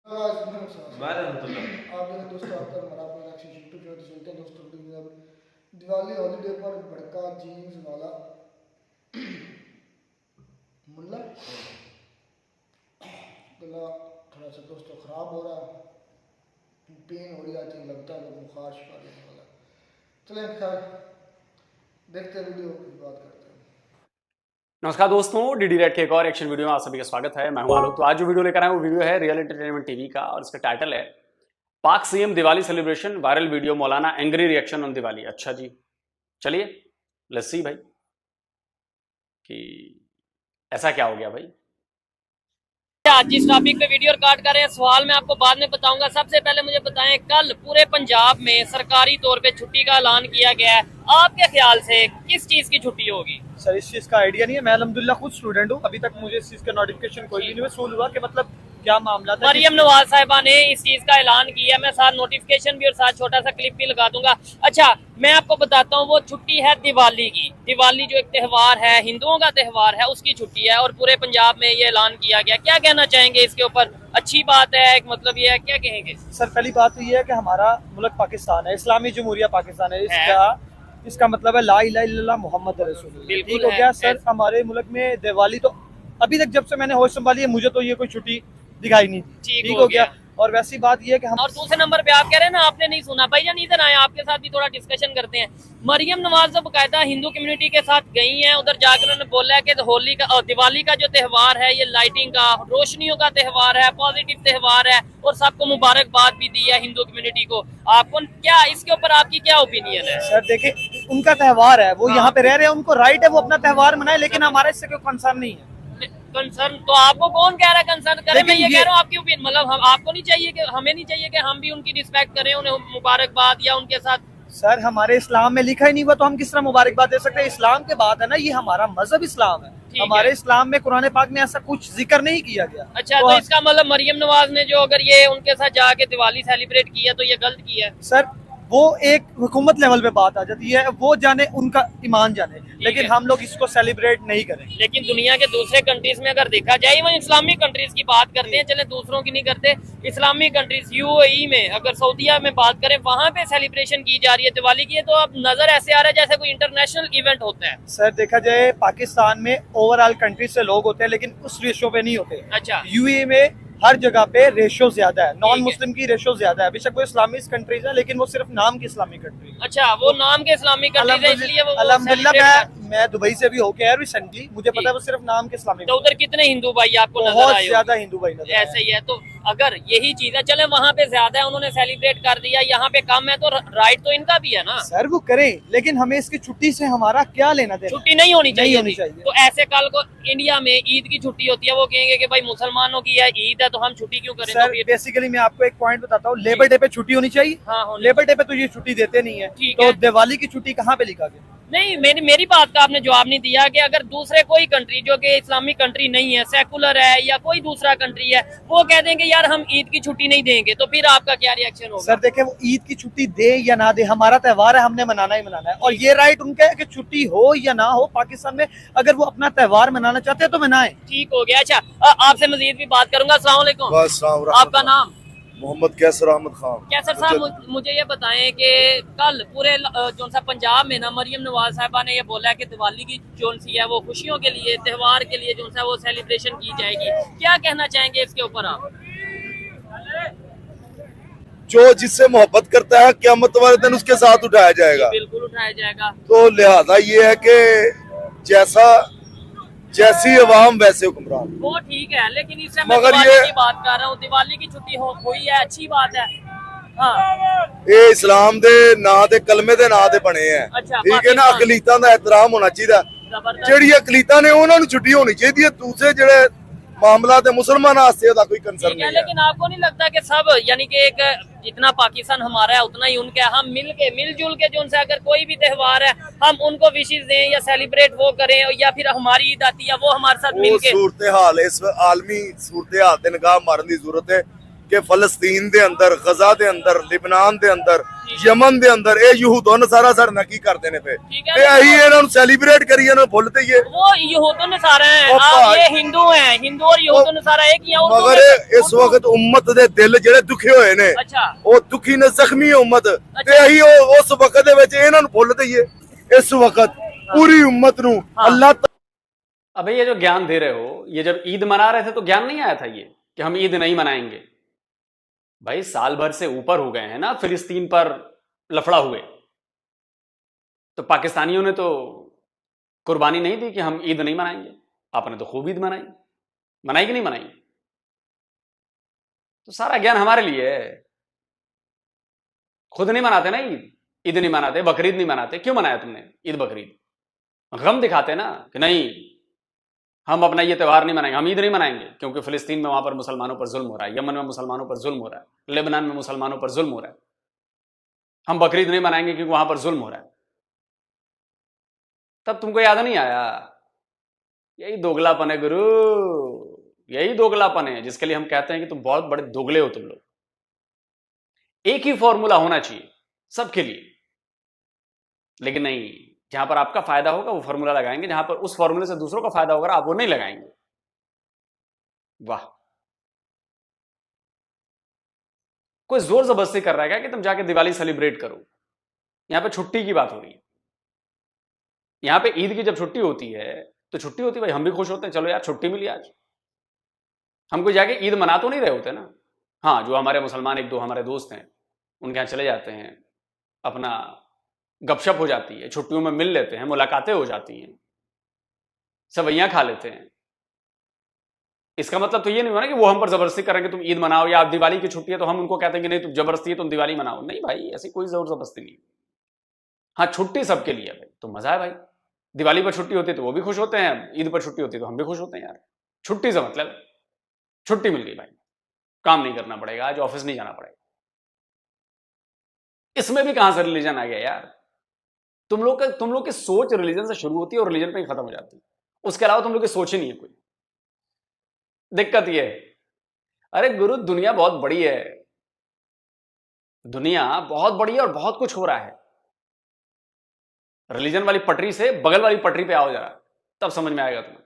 आप दोस्तों आपका हमारा यूट्यूब चैनल चलते हैं दोस्तों। दिवाली हॉलीडे पर भड़का जीन्स वाला मुल्ला गला थोड़ा सा दोस्तों ख़राब हो रहा, पेन हो रही आती लगता है बुखार शिफा देने वाला। चलें खैर देखते हैं वीडियो की बात करते हैं। नमस्कार दोस्तों, डीडी रेड के एक और एक्शन वीडियो में आप सभी का स्वागत है। मैं हूं आलोक। तो आज जो वीडियो लेकर आए वो वीडियो है रियल एंटरटेनमेंट टीवी का और इसका टाइटल है पाक CM Diwali celebration, viral video Maulana angry reaction on Diwali. अच्छा जी, चलिए लेट्स सी भाई कि ऐसा क्या हो गया भाई। जिस टॉपिक पे वीडियो रिकॉर्ड कर रहे हैं सवाल मैं आपको बाद में बताऊंगा। सबसे पहले मुझे बताएं, कल पूरे पंजाब में सरकारी तौर पे छुट्टी का ऐलान किया गया है, आपके ख्याल से किस चीज की छुट्टी होगी? सर इस चीज का आइडिया नहीं है। मैं अल्हम्दुलिल्लाह खुद स्टूडेंट हूँ, अभी तक मुझे इस चीज का नोटिफिकेशन कोई भी नहीं वसूल हुआ कि मतलब क्या मामला था। मरियम नवाज साहिबा ने इस चीज का ऐलान किया, मैं साथ नोटिफिकेशन भी और साथ छोटा सा क्लिप भी लगा दूंगा। अच्छा, मैं आपको बताता हूँ, वो छुट्टी है दिवाली की। दिवाली जो एक त्यौहार है, हिंदुओं का त्यौहार है, उसकी छुट्टी है और पूरे पंजाब में ये ऐलान किया गया। क्या कहना चाहेंगे इसके ऊपर? अच्छी बात है, एक मतलब ये है, क्या कहेंगे? सर पहली बात तो ये है कि हमारा मुल्क पाकिस्तान है, इस्लामी जमहूरिया पाकिस्तान है। इसका मतलब है ला इलाहा इल्लल्लाह मोहम्मद रसूलुल्लाह। ठीक हो गया सर। हमारे मुल्क में दिवाली तो अभी तक जब से मैंने होश संभाली है मुझे तो ये कोई छुट्टी दिखाई नहीं। ठीक हो गया। और वैसी बात ये है कि हम और दूसरे नंबर पे आप कह रहे हैं ना आपने नहीं सुना, भाईजान इधर आए, आपके साथ भी थोड़ा डिस्कशन करते हैं। मरियम नवाज जो बकायदा हिंदू कम्युनिटी के साथ गई हैं, उधर जाकर उन्होंने बोला है कि होली का और दिवाली का जो त्यौहार है ये लाइटिंग का, रोशनियों का त्यौहार है, पॉजिटिव त्यौहार है और सबको मुबारकबाद भी दी है हिंदू कम्युनिटी को। आपको क्या इसके ऊपर आपकी क्या ओपिनियन है? सर देखिए, उनका त्यौहार है, वो यहाँ पे रह रहे हैं, उनको राइट है वो अपना त्यौहार मनाए, लेकिन हमारा इससे कोई कंसर्न नहीं है। कंसर्न तो आपको कौन कह रहा है कंसर्न करे? मैं ये कह रहा हूँ आपकी ओपिनियन, मतलब हम आपको नहीं चाहिए कि हमें नहीं चाहिए कि हम भी उनकी रिस्पेक्ट करें, उन्हें मुबारकबाद या उनके साथ? सर हमारे इस्लाम में लिखा ही नहीं हुआ तो हम किस तरह मुबारकबाद दे सकते हैं? इस्लाम के बाद है ना, ये हमारा मजहब इस्लाम है। हमारे इस्लाम में कुरान पाक में ऐसा कुछ जिक्र नहीं किया गया। अच्छा, तो इसका मतलब मरियम नवाज ने जो अगर ये उनके साथ जाके दिवाली सेलिब्रेट किया तो ये गलत किया है? सर वो एक हुकूमत लेवल पे बात आ जाती है, वो जाने, उनका ईमान जाने, लेकिन हम लोग इसको सेलिब्रेट नहीं करें। लेकिन दुनिया के दूसरे कंट्रीज में अगर देखा जाए, इवन इस्लामिक कंट्रीज की बात करते हैं, चले दूसरों की नहीं करते, इस्लामिक कंट्रीज यूएई में अगर सऊदीया में बात करें, वहाँ पे सेलिब्रेशन की जा रही है दिवाली की, तो अब नजर ऐसे आ रहा है जैसे कोई इंटरनेशनल इवेंट होता है। सर देखा जाए पाकिस्तान में ओवरऑल कंट्री से लोग होते हैं लेकिन उस रेशो पे नहीं होते। अच्छा, यूएई में हर जगह पे रेशो ज्यादा है, नॉन मुस्लिम की रेशो ज्यादा है। बेशक वो इस्लामिक कंट्रीज है लेकिन वो सिर्फ नाम की इस्लामिक कंट्री है। अच्छा, वो नाम के इस्लामिक कंट्रीज है इसलिए वो अल्हम्दुलिल्लाह मैं दुबई से भी होके आया रिसेंटली, मुझे पता है वो सिर्फ नाम के इस्लामिक। तो उधर कितने हिंदू भाई आपको नजर बहुत आए? ज्यादा हिंदू भाई नजर ऐसे ही है। तो अगर यही चीज है, चले वहाँ पे ज्यादा है, उन्होंने सेलिब्रेट कर दिया, यहाँ पे कम है, तो राइट तो इनका भी है ना? सर वो करें, लेकिन हमें इसकी छुट्टी से हमारा क्या लेना देना? छुट्टी नहीं होनी चाहिए। चाहिए। तो ऐसे कल को इंडिया में ईद की छुट्टी होती है, वो कहेंगे कि भाई मुसलमानों की है ईद है तो हम छुट्टी क्यों करें? सर बेसिकली मैं आपको एक पॉइंट बताता हूँ, लेबर डे पे छुट्टी होनी चाहिए। हाँ, लेबर डे पे तो ये छुट्टी देते नहीं है, तो दिवाली की छुट्टी कहाँ पे लिखा गया? नहीं, मेरी बात का आपने जवाब नहीं दिया कि अगर दूसरे कोई कंट्री जो कि इस्लामिक कंट्री नहीं है, सेकुलर है या कोई दूसरा कंट्री है, वो कह देंगे यार हम ईद की छुट्टी नहीं देंगे, तो फिर आपका क्या रिएक्शन होगा? सर देखे, वो ईद की छुट्टी दे या ना दे, हमारा त्यौहार है, हमने मनाना ही मनाना है। और ये राइट उनका है कि छुट्टी हो या ना हो, पाकिस्तान में अगर वो अपना त्यौहार मनाना चाहते हैं तो मनाएं। ठीक हो गया। अच्छा, आपसे मजीद भी बात करूंगा। अस्सलाम वालेकुम। आपका नाम? मोहम्मद कैसर अहमद खान। कैसर साहब, मुझे ये बताएं कि कल पूरे जो सा पंजाब में ना मरियम नवाज साहिबा ने ये बोला है कि दिवाली की जो सी है वो खुशियों के लिए, त्यौहार के लिए जो सा वो सेलिब्रेशन की जाएगी। क्या कहना चाहेंगे इसके ऊपर आप? जो जिससे मोहब्बत करता है क़यामत वाले दिन उसके साथ उठाया जाएगा। बिल्कुल उठाया जाएगा। तो लिहाजा ये है कि जैसी अवाम वैसे हुक्मरान। वो ठीक है, लेकिन इससे मैं मगर दिवाली ये की बात कर रहा हूँ, दिवाली की छुट्टी हुई है, अच्छी बात है। हाँ, ये इस्लाम दे ना दे कलमे दे ना दे बने हैं। अच्छा, ठीक है ना, अकलीतां दा एहतराम होना चाहिए। जबरदस्त। जेड़ी अकलीतां ने उन्हां नूं छुट्टी होनी चाहिए, दूसरे जेड़े मामला ते मुसलमान वास्ते दा कोई कंसर्न ठीक है, नहीं है। लेकिन आपको नहीं लगता कि सब यानी कि एक जितना पाकिस्तान हमारा है उतना ही उनका है, हम मिलजुल के जो उनसे अगर कोई भी त्यौहार है हम उनको विशेष दें या सेलिब्रेट वो करें, या फिर हमारी ईद आती है वो हमारे साथ मिलके। सूरत हाल इस आलमी सूरत हाल ते निगाह मारन दी जरूरत है। ਕਿ ਫਲਸਤੀਨ ਦੇ ਅੰਦਰ, ਗਜ਼ਾ ਦੇ ਅੰਦਰ, ਲਿਬਨਾਨ ਦੇ ਅੰਦਰ, ਯਮਨ ਦੇ ਅੰਦਰ ਇਹ ਯਹੂਦੋਂ ਨਸਾਰਾ ਸਾਡੇ ਨਾਲ ਕੀ ਕਰਦੇ ਨੇ ਪਏ ठीक है ਤੇ ਅਸੀਂ ਇਹਨਾਂ ਨੂੰ ਸੈਲੀਬ੍ਰੇਟ ਕਰੀਏ, ਇਹਨਾਂ ਨੂੰ ਭੁੱਲ ਦਈਏ। वो यहूदन नसारा है, ओ आप भाई। ये हिंदू हैं, हिंदू और यहूदन नसारा एक ही हैं। उर्दू ਮਗਰ में- ਇਸ ਵਕਤ ਉਮਤ ਦੇ ਦਿਲ ਜਿਹੜੇ ਦੁਖੇ ਹੋਏ ਨੇ, अच्छा ਉਹ ਦੁਖੀ ਨੇ, ਜ਼ਖਮੀ ਹੈ ਉਮਤ, ਤੇ ਅਸੀਂ ਉਸ ਵਕਤ ਦੇ ਵਿੱਚ ਇਹਨਾਂ ਨੂੰ ਭੁੱਲ ਦਈਏ। ਇਸ ਵਕਤ ਪੂਰੀ ਉਮਤ ਨੂੰ ਅੱਲਾਹ अबे ये जो ज्ञान दे रहे हो, ये जब ईद मना रहे थे तो ज्ञान नहीं आया था ये कि हम ईद नहीं मनाएंगे? भाई साल भर से ऊपर हो गए हैं ना फिलिस्तीन पर लफड़ा हुए, तो पाकिस्तानियों ने तो कुर्बानी नहीं दी कि हम ईद नहीं मनाएंगे। आपने तो खूब ईद मनाई, मनाई कि नहीं मनाई? तो सारा ज्ञान हमारे लिए है। खुद नहीं मनाते ना ईद, ईद नहीं मनाते, बकरीद नहीं मनाते। क्यों मनाया तुमने ईद बकरीद? गम दिखाते ना कि नहीं हम अपना ये त्यौहार नहीं मनाएंगे, हम ईद नहीं मनाएंगे क्योंकि फिलिस्तीन में वहां पर मुसलमानों पर जुल्म हो रहा है, यमन में मुसलमानों पर जुल्म हो रहा है, लेबनान में मुसलमानों पर जुल्म हो रहा है। हम बकरीद नहीं मनाएंगे क्योंकि वहां पर जुल्म हो रहा है। तब तुमको याद नहीं आया? यही दोगलापन है गुरु, यही दोगलापन है जिसके लिए हम कहते हैं कि तुम बहुत बड़े दोगले हो। तुम लोग एक ही फॉर्मूला होना चाहिए सबके लिए, लेकिन नहीं, जहां पर आपका फायदा होगा वो फॉर्मूला लगाएंगे, जहां पर उस फॉर्मूले से दूसरों का फायदा होगा आप वो नहीं लगाएंगे। वाह, कोई जोर जबरदस्ती कर रहा है क्या कि तुम जाके दिवाली सेलिब्रेट करो? यहां पे छुट्टी की बात हो रही है। यहां पे ईद की जब छुट्टी होती है तो छुट्टी होती है भाई, हम भी खुश होते हैं, चलो यार छुट्टी मिली आज। हम कोई जाके ईद मना तो नहीं रहे होते ना। हाँ, जो हमारे मुसलमान एक दो हमारे दोस्त हैं उनके यहां चले जाते हैं, अपना गपशप हो जाती है, छुट्टियों में मिल लेते हैं, मुलाकातें हो जाती हैं, सवैयां खा लेते हैं। इसका मतलब तो ये नहीं हुआ ना कि वो हम पर जबरदस्ती करेंगे तुम ईद मनाओ, या दिवाली की छुट्टी है तो हम उनको कहते हैं कि नहीं तुम जबरदस्ती है तुम दिवाली मनाओ। नहीं भाई, ऐसी कोई जोर जबरदस्ती नहीं। हाँ, छुट्टी सबके लिए है भाई, तो मजा है भाई। दिवाली पर छुट्टी होती है तो वो भी खुश होते हैं, ईद पर छुट्टी होती है तो हम भी खुश होते हैं। यार छुट्टी से मतलब छुट्टी मिल गई भाई, काम नहीं करना पड़ेगा, आज ऑफिस नहीं जाना पड़ेगा। इसमें भी कहां से रिलीजन आ गया यार? तुम लोग की सोच रिलीजन से शुरू होती है और रिलीजन पे ही खत्म हो जाती है। उसके अलावा तुम लोग की सोच ही नहीं है कोई। दिक्कत ये है, अरे गुरु दुनिया बहुत बड़ी है, दुनिया बहुत बड़ी है और बहुत कुछ हो रहा है। रिलीजन वाली पटरी से बगल वाली पटरी पे आओ जरा, तब समझ में आएगा तुम्हें।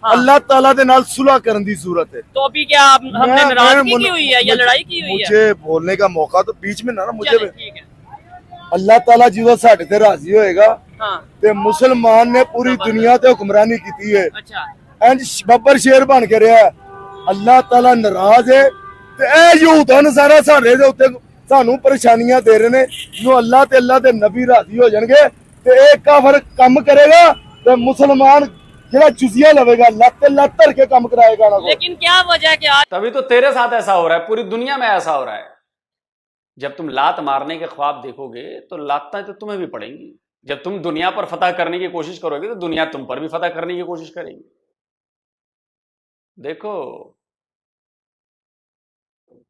अल्लाह ताला दे नाल सुलह करने की सूरत है। तो अभी क्या हमने नाराजगी की हुई है या लड़ाई की हुई है? मुझे बोलने का मौका तो बीच में ना मुझे चलें, ठीक है। अल्लाह ताला जो साडे ते राजी होएगा हाँ, ते मुसलमान ने पूरी दुनिया ते हुक्मरानी की है, अच्छा इंज बब्बर शेर बन के रहा। अल्लाह ताला नाराज है ते ए यहूदा नसारा साडे दे उत्ते सानू परेशानियां दे रहे ने। जो अल्लाह ते अल्लाह दे नबी राजी हो जाणगे ते एक काफिर काम करेगा ते मुसलमान जेड़ा जुजिया लवेगा लत धर के काम कराएगा ना। लेकिन क्या वजह है कि आज तभी तो तेरे साथ ऐसा हो रहा है, पूरी दुनिया में ऐसा हो रहा है। जब तुम लात मारने के ख्वाब देखोगे तो लातें तो तुम्हें भी पड़ेंगी। जब तुम दुनिया पर फतह करने की कोशिश करोगे तो दुनिया तुम पर भी फतह करने की कोशिश करेगी। देखो,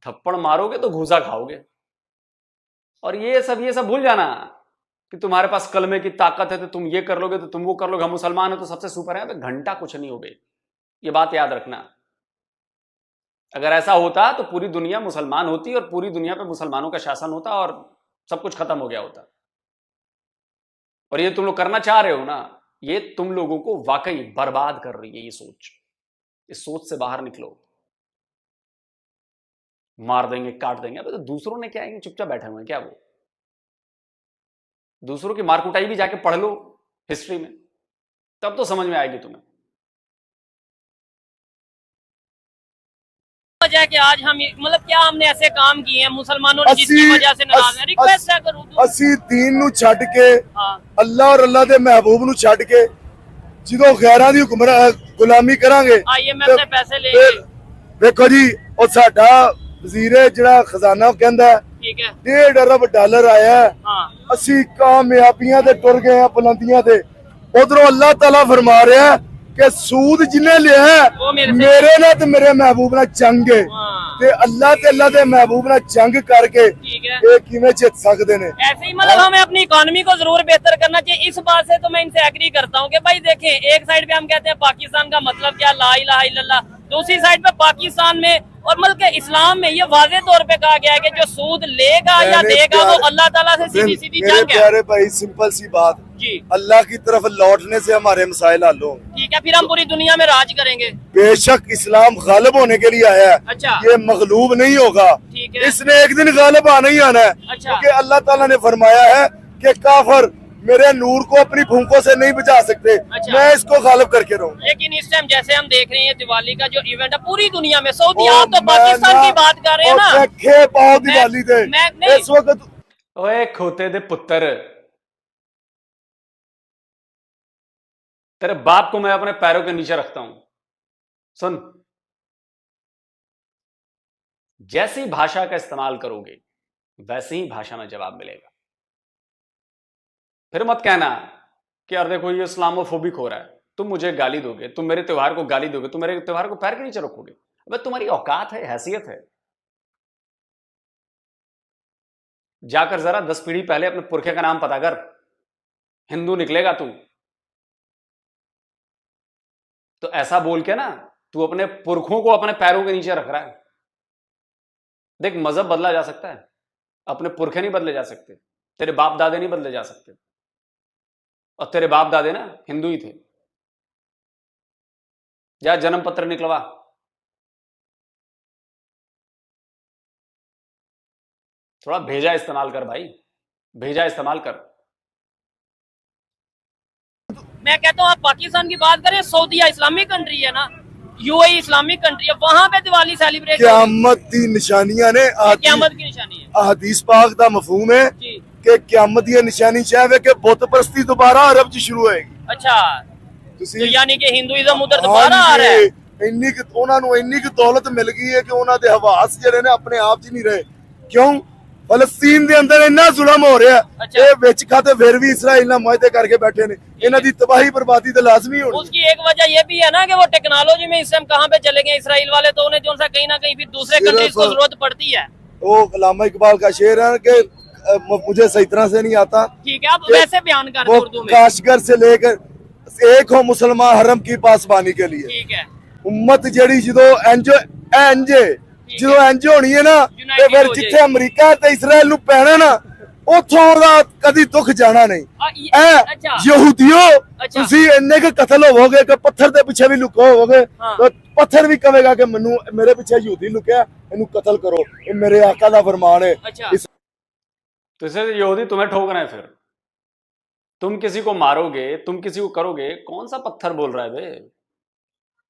थप्पड़ मारोगे तो घूसा खाओगे। और ये सब भूल जाना कि तुम्हारे पास कलमे की ताकत है तो तुम ये कर लोगे तो तुम वो कर लोगे, हम मुसलमान है तो सबसे सुपर है। घंटा कुछ नहीं हो गई, ये बात याद रखना। अगर ऐसा होता तो पूरी दुनिया मुसलमान होती और पूरी दुनिया पे मुसलमानों का शासन होता और सब कुछ खत्म हो गया होता। और ये तुम लोग करना चाह रहे हो ना, ये तुम लोगों को वाकई बर्बाद कर रही है। ये सोच, इस सोच से बाहर निकलो। मार देंगे, काट देंगे, अबे तो दूसरों ने क्या है, चुपचाप बैठे हुए हैं क्या? वो दूसरों की मार कुटाई भी जाके पढ़ लो हिस्ट्री में, तब तो समझ में आएगी तुम्हें। वजह कि आज हम मतलब क्या हमने ऐसे काम किए हैं मुसलमानों ने जिसकी वजह से नाराज है? रिक्वेस्ट है करूं तो ਅਸੀਂ दीन ਨੂੰ ਛੱਡ ਕੇ हाँ, ਅੱਲਾਹ ਔਰ ਅੱਲਾਹ ਦੇ ਮਹਿਬੂਬ ਨੂੰ ਛੱਡ ਕੇ ਜਦੋਂ ਗੈਰਾਂ ਦੀ ਗੁਲਾਮੀ ਕਰਾਂਗੇ IMF से पैसे लेंगे, ਦੇਖੋ ਜੀ ਉਹ ਸਾਡਾ ਵਜ਼ੀਰ ਜਿਹੜਾ ਖਜ਼ਾਨਾ ਉਹ ਕਹਿੰਦਾ ठीक है। $1.5 अरब ਆਇਆ ਹੈ। हाँ, ਅਸੀਂ ਕਾਮਯਾਬੀਆਂ ਤੇ ਟੁਰ ਗਏ ਆ ਬੁਲੰਦੀਆਂ ਤੇ। ਉਧਰੋਂ ਅੱਲਾਹ ਤਾਲਾ ਫਰਮਾ ਰਿਹਾ ਹੈ ਕਿ ਸੂਦ ਜਿਨੇ ਲਿਆ ਹੈ, वो मेरे से ਮੇਰੇ ਨਾਲ ਤੇ ਮੇਰੇ ਮਹਿਬੂਬ ਨਾਲ ਜੰਗ ਹੈ हाँ, ਤੇ ਅੱਲਾਹ ਤੇ ਅੱਲਾਹ ਦੇ ਮਹਿਬੂਬ ਨਾਲ ਜੰਗ ਕਰਕੇ ठीक है। ਇਹ ਕਿਵੇਂ ਜਿੱਤ ਸਕਦੇ ਨੇ? ऐसे ही मतलब हमें अपनी इकोनॉमी को जरूर बेहतर करना चाहिए। इस बात से तो मैं इनसे एग्री करता हूँ कि भाई देखें, एक साइड पे हम कहते हैं पाकिस्तान का मतलब क्या, ला इलाहा इल्लल्लाह, दूसरी साइड पे पाकिस्तान में और मतलब कि इस्लाम में ये वाज़े तौर पे कहा गया है कि जो सूद लेगा या देगा वो अल्लाह ताला से सीधी सीधी मेरे जंग है। प्यारे भाई सिंपल सी बात, जी अल्लाह की तरफ लौटने से हमारे मसाइल हल होंगे। ठीक है, फिर हम पूरी दुनिया में राज करेंगे। बेशक इस्लाम गालिब होने के लिए आया है, अच्छा। ये मगलूब नहीं होगा, ठीक है। इसने एक दिन गालिब आना ही आना है। अच्छा। क्योंकि अल्लाह ताला ने फरमाया है कि काफिर मेरे नूर को अपनी फूंकों से नहीं बचा सकते, अच्छा। मैं इसको गालिब करके रहूंगा। लेकिन इस टाइम जैसे हम देख रहे हैं दिवाली का जो इवेंट है पूरी दुनिया में, सऊदी, आप तो पाकिस्तान की बात कर रहे हैं ना। पाओ दिवाली दे मैं नहीं। इस वक्त ओए खोते दे पुत्र, तेरे बाप को मैं अपने पैरों के नीचे रखता हूं। सुन, जैसी भाषा का इस्तेमाल करोगे वैसे ही भाषा में जवाब मिलेगा। फिर मत कहना कि यार देखो ये इस्लामोफोबिक हो रहा है, तुम मुझे गाली दोगे, तुम मेरे त्योहार को गाली दोगे, तुम मेरे त्योहार को पैर के नीचे रखोगे। अबे तुम्हारी औकात है, हैसियत है? जाकर जरा 10 पीढ़ी पहले अपने पुरखे का नाम पता कर, हिंदू निकलेगा तू। तो ऐसा बोल के ना तू अपने पुरखों को अपने पैरों के नीचे रख रहा है। देख, मजहब बदला जा सकता है, अपने पुरखे नहीं बदले जा सकते, तेरे बाप दादे नहीं बदले जा सकते। और तेरे बाप दादे ना हिंदू ही थे। जा जन्म पत्र निकलवा। थोड़ा भेजा इस्तेमाल कर भाई, भेजा इस्तेमाल कर। मैं कहता हूँ आप पाकिस्तान की बात करें, सऊदीया इस्लामिक कंट्री है ना, यूएई इस्लामिक कंट्री है, वहां पे दिवाली सेलिब्रेट क़यामत दी निशानियां ने क़यामत की निशानी है। हदीस पाक दा मफहूम है जी। कि क़यामत दी निशानी चाहे कि बुत परस्ती दोबारा अरब च शुरू होएगी। अच्छा, ਤੁਸੀਂ तो यानी कि हिंदुइज्म उधर दोबारा आ रहा है। ਇੰਨੀ ਕਿ ਉਹਨਾਂ ਨੂੰ ਇੰਨੀ ਕਿ ਦੌਲਤ ਮਿਲ ਗਈ ਹੈ ਕਿ ਉਹਨਾਂ ਦੇ ਹਵਾਸ ਜਿਹੜੇ ਨੇ ਆਪਣੇ ਆਪ 'ਚ ਨਹੀਂ ਰਹੇ। ਕਿਉਂ? ਫਲਸਤੀਨ ਦੇ ਅੰਦਰ ਇੰਨਾ ਜ਼ੁਲਮ ਹੋ ਰਿਹਾ, अच्छा। ਇਹ ਵਿੱਚ ਖਾਤੇ ਫਿਰ ਵੀ ਇਸਰਾਈਲ ਨਾਲ ਮੁਆਹਦੇ ਕਰਕੇ ਬੈਠੇ ਨੇ। ਇਹਨਾਂ ਦੀ ਤਬਾਹੀ बर्बादी तो लाजमी होनी। उसकी एक वजह ये भी है ना कि वो टेक्नोलॉजी में इस टाइम कहाँ पे चले गए इसराइल वाले, तो उन्हें जो सा कहीं ना कहीं फिर दूसरे सिर्फ- कंट्रीज को जरूरत पड़ती है। वो अल्लामा इकबाल का शेर है कि मुझे सही तरह से नहीं आता, ठीक है, आप वैसे बयान कर वो दो उर्दू में। काशगर से लेकर एक हो मुसलमान हरम की पासबानी के लिए। ठीक है, उम्मत ਜਿਹੜੀ ਜਦੋਂ ਇੰਜ ਜਦੋਂ ਇੰਜ ਹੋਣੀ ਹੈ ਨਾ, ਤੇ United ਫਿਰ ਹੋ ਜਿੱਥੇ ਅਮਰੀਕਾ ਤੇ ਇਸਰਾਇਲ ਨੂੰ ਪੈਣਾ ਨਾ, ਉੱਥੋਂ ਦਾ ਕਦੀ ਦੁੱਖ ਜਾਣਾ ਨਹੀਂ। अच्छा ਯਹੂਦੀਓ, ਅੱਛਾ। ਤੁਸੀਂ ਇੰਨੇ ਕੁ ਕਤਲ ਹੋਵੋਗੇ ਕਿ ਪੱਥਰ ਦੇ ਪਿੱਛੇ ਵੀ ਲੁਕੋ ਹੋਵੋਗੇ, ਹਾਂ। ਤਾਂ ਪੱਥਰ ਵੀ ਕਹੇਗਾ ਕਿ ਮੈਨੂੰ ਮੇਰੇ ਪਿੱਛੇ ਯਹੂਦੀ ਲੁਕਿਆ, ਇਹਨੂੰ ਕਤਲ ਕਰੋ, ਇਹ ਮੇਰੇ ਆਕਾ ਦਾ ਫਰमान है। अच्छा तो इससे यहूदी तुम्हें ठोक रहे हैं, फिर तुम किसी को मारोगे, तुम किसी को करोगे। कौन सा पत्थर बोल रहा है बे?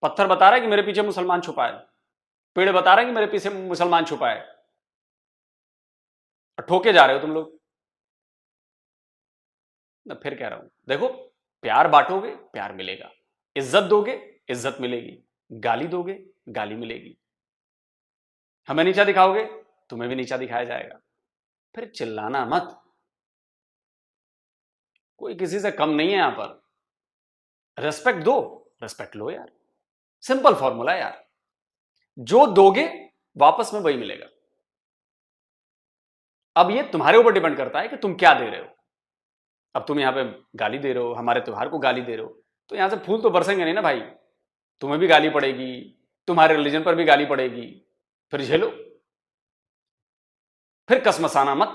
पत्थर बता रहा है कि मेरे पीछे मुसलमान छुपा है, पेड़ बता रहा है कि मेरे पीछे मुसलमान छुपा है, और ठोके जा रहे हो तुम लोग। मैं फिर कह रहा हूं, देखो, प्यार बांटोगे प्यार मिलेगा, इज्जत दोगे इज्जत मिलेगी, गाली दोगे गाली मिलेगी। हमें नीचा दिखाओगे तुम्हें भी नीचा दिखाया जाएगा। फिर चिल्लाना मत, कोई किसी से कम नहीं है यहां पर। रेस्पेक्ट दो, रेस्पेक्ट लो यार, सिंपल फॉर्मूला है यार। जो दोगे वापस में वही मिलेगा। अब ये तुम्हारे ऊपर डिपेंड करता है कि तुम क्या दे रहे हो। अब तुम यहां पे गाली दे रहे हो, हमारे त्योहार को गाली दे रहे हो, तो यहां से फूल तो बरसेंगे नहीं ना भाई। तुम्हें भी गाली पड़ेगी, तुम्हारे रिलीजन पर भी गाली पड़ेगी, फिर झेलो, फिर कसमसाना मत।